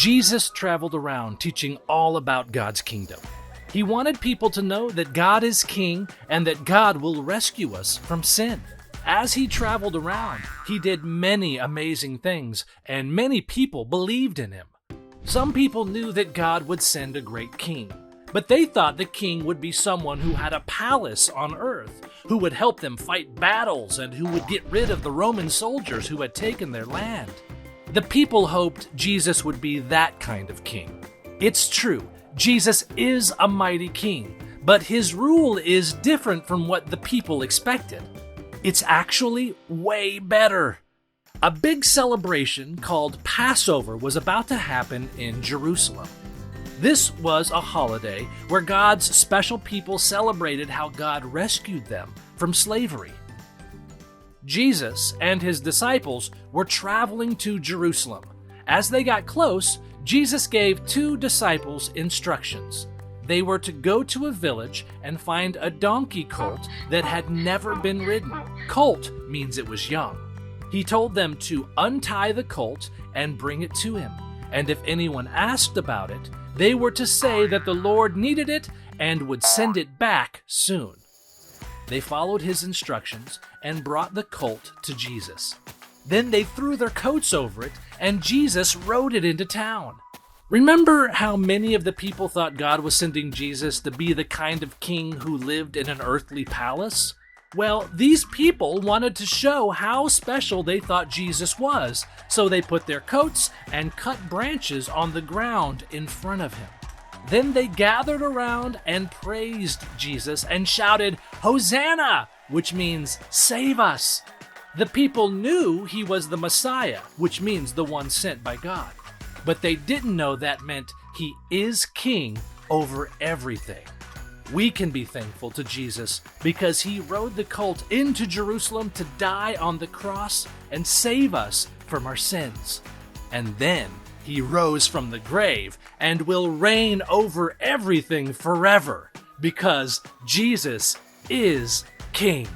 Jesus traveled around teaching all about God's kingdom. He wanted people to know that God is king and that God will rescue us from sin. As he traveled around, he did many amazing things, and many people believed in him. Some people knew that God would send a great king, but they thought the king would be someone who had a palace on earth, who would help them fight battles, and who would get rid of the Roman soldiers who had taken their land. The people hoped Jesus would be that kind of king. It's true, Jesus is a mighty king, but his rule is different from what the people expected. It's actually way better. A big celebration called Passover was about to happen in Jerusalem. This was a holiday where God's special people celebrated how God rescued them from slavery. Jesus and his disciples were traveling to Jerusalem. As they got close, Jesus gave 2 disciples instructions. They were to go to a village and find a donkey colt that had never been ridden. Colt means it was young. He told them to untie the colt and bring it to him. And if anyone asked about it, they were to say that the Lord needed it and would send it back soon. They followed his instructions and brought the colt to Jesus. Then they threw their coats over it, and Jesus rode it into town. Remember how many of the people thought God was sending Jesus to be the kind of king who lived in an earthly palace? Well, these people wanted to show how special they thought Jesus was, so they put their coats and cut branches on the ground in front of him. Then they gathered around and praised Jesus and shouted, "Hosanna!" which means, "Save us!" The people knew he was the Messiah, which means the one sent by God. But they didn't know that meant he is king over everything. We can be thankful to Jesus because he rode the colt into Jerusalem to die on the cross and save us from our sins. And then he rose from the grave and will reign over everything forever because Jesus is King.